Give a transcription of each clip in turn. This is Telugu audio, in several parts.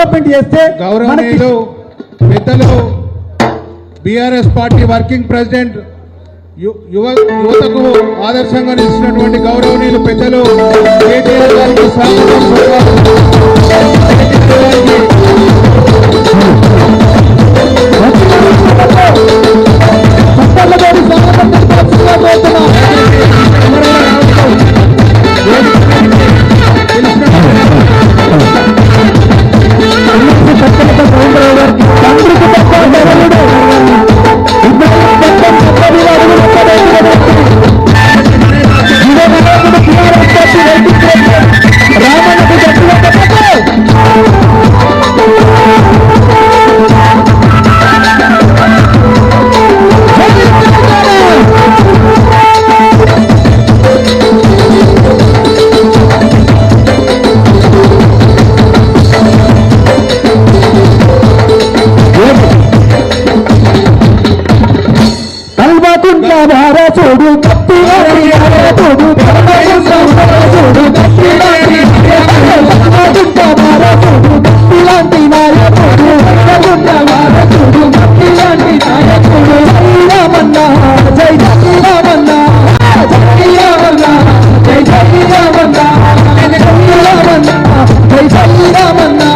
డెవలప్మెంట్ చేస్తే గౌరవనీయులు పెద్దలు బీఆర్ఎస్ పార్టీ వర్కింగ్ ప్రెసిడెంట్ యువతకు ఆదర్శంగా నిలిచినటువంటి గౌరవనీయులు పెద్దలు కేటీఆర్ గారికి చూడు కత్తి చూడు చూడు కత్తి లాంటి నాయకుడు చూడు కత్తి లాంటి నాయకుడు రామన్నా జై జై రామన్నా జై రామన్నా జై జై రామన్నా రామన్నా జై జై రామన్నా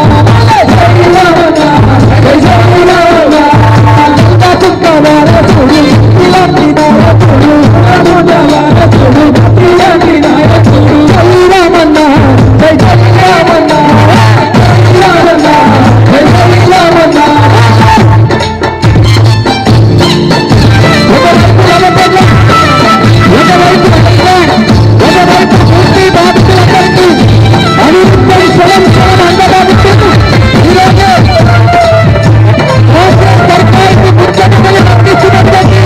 జై రామన్నా జై జై రామన్నా చూడు ఇలాంటి నాయకుడు ఇలాంటి నాయకుడు జై రామన్నా జై జై రామన్నా జై రామన్నా జై జై రామన్నా ఒకవైపు పూర్తి బాధితులందరికీ అనిరుద్ధి స్వయం అందబాధిస్తూ ఈరోజు సర్కారుకు ముఖ్యమంత్రి అందించినటువంటి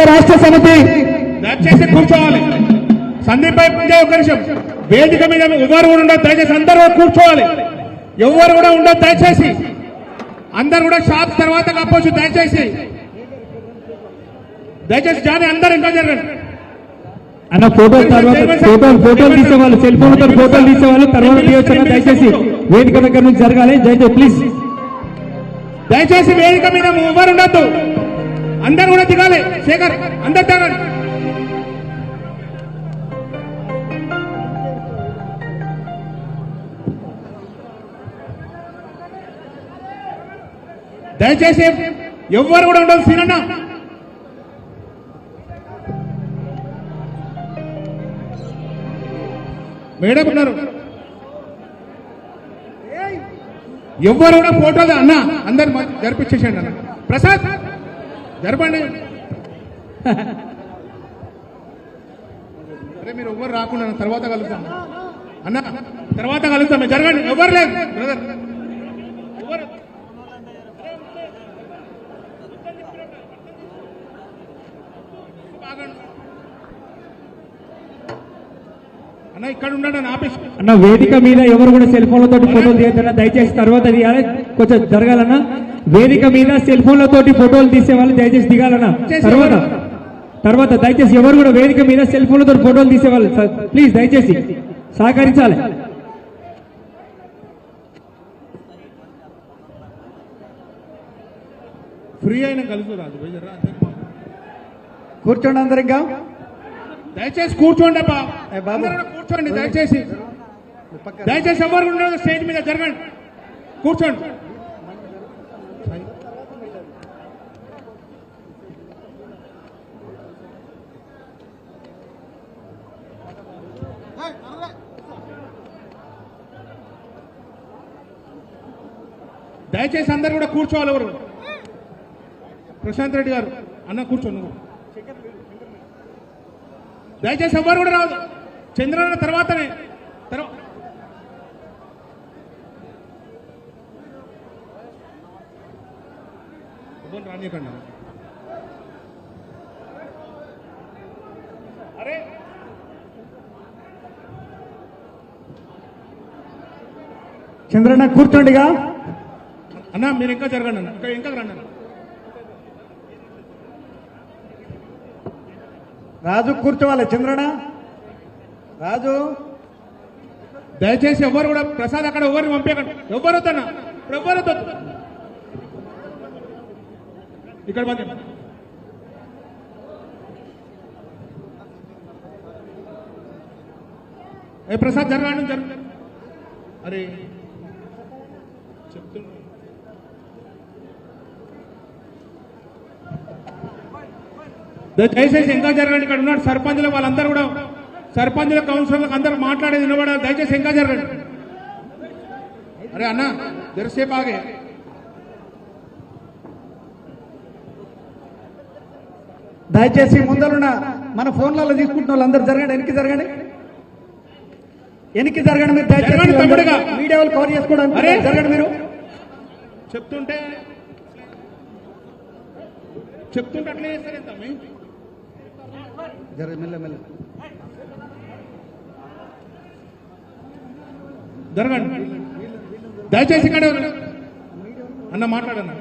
రాష్ట్ర సమితి దయచేసి కూర్చోవాలి. సందీప్ ఒక నిమిషం వేదిక మీద ఎవరు కూడా ఉండదు దయచేసి అందరూ కూర్చోవాలి. ఎవరు కూడా ఉండదు దయచేసి అందరు కూడా షాప్ తర్వాత కావచ్చు దయచేసి జాని అందరు ఇంకా జరగండి అన్న ఫోటోలు తర్వాత ఫోటోలు తీసేవాళ్ళు సెల్ ఫోన్ తో ఫోటోలు తీసేవాళ్ళు తర్వాత తీయొచ్చు. దయచేసి వేదిక దగ్గర నుంచి జరగాలి దయచేసి ప్లీజ్. దయచేసి వేదిక మీద ఎవరు ఉండద్దు అందరు కూడా దిగాలి. శేఖర్ అందరు దిగాలి. దయచేసి ఎవ్వరు కూడా ఉండదు. సీనన్న మేడం ఉన్నారు. ఎవ్వరు కూడా ఫోటోలు అన్న అందరు జరిపించేసేయండి అన్న. ప్రసాద్ జరపండి. అరే మీరు ఎవ్వరు రాకుండా తర్వాత కలుద్దాం అన్న, తర్వాత కలుద్దాం. జరగండి. ఎవరు లేదు బ్రదర్. అన్న ఇక్కడ ఉండండి అన్న ఆఫీస్ అన్న. వేదిక మీద ఎవరు కూడా సెల్ ఫోన్లతో ఫోటోలు తీయద్దన్న దయచేసి తర్వాత తీయాలి. కొంచెం జరగాలన్నా వేదిక మీద సెల్ ఫోన్లతోటి ఫోటోలు తీసే వాళ్ళు దయచేసి దిగాలన్నా. తర్వాత దయచేసి ఎవరు కూడా వేదిక మీద సెల్ ఫోన్లతో ఫోటోలు తీసేవాళ్ళు ప్లీజ్ దయచేసి సహకరించాలి. ఫ్రీ అయిన కలుసు రాదు కూర్చోండి అందరు ఇంకా దయచేసి కూర్చోండి అబ్బా ఏ బాబు. అందరూ కూడా కూర్చోండి దయచేసి ఎవరు ఉండదు స్టేజ్ మీద జరగండి కూర్చోండి. దయచేసి అందరు కూడా కూర్చోవాలి. ఎవరు ప్రశాంత్ రెడ్డి గారు అన్న కూర్చోండి నువ్వు. దయచేసి ఎవరు కూడా రాదు. చంద్రన్న తర్వాతనే రానియకండి. అరే చంద్రన్న కూర్చోండిగా. అన్న మీరు ఇంకా జరగండి అన్న ఇంకా రండి అన్న. రాజు కూర్చోవాలి. చంద్రన్న రాజు దయచేసి ఎవరు కూడా ప్రసాద్ అక్కడ ఎవరిని పంపించకండి. ఎవరు వద్దన్న ఇప్పుడు ఎవరు వద్దు ఇక్కడ పంపి. ఏ ప్రసాద్ జరగండి జరగండి. అరే చెప్తున్నా దయచేసి ఇంకా జరగండి. ఇక్కడ ఉన్నాడు సర్పంచులు వాళ్ళందరూ కూడా సర్పంచుల కౌన్సిలర్లకు అందరూ మాట్లాడేది వినబడాలి. దయచేసి ఇంకా జరగండి. అరే అన్న దర్సేపు ఆగే. దయచేసి ముందరున్న మన ఫోన్లలో తీసుకుంటున్న వాళ్ళందరూ జరగండి. వెనక్కి జరగండి. వెనక్కి జరగండి. మీరు జరగండి తమ్ముడుగా. దయచేసి మీడియా వాళ్ళు కవర్ చేసుకోవడానికి అరే. జరగండి. మీరు చెప్తుంటే అట్లే చేస్తారు ఎంత మెల్ల మెల్ల జరగండి. దయచేసి ఇక్కడ అన్న మాట్లాడన్న.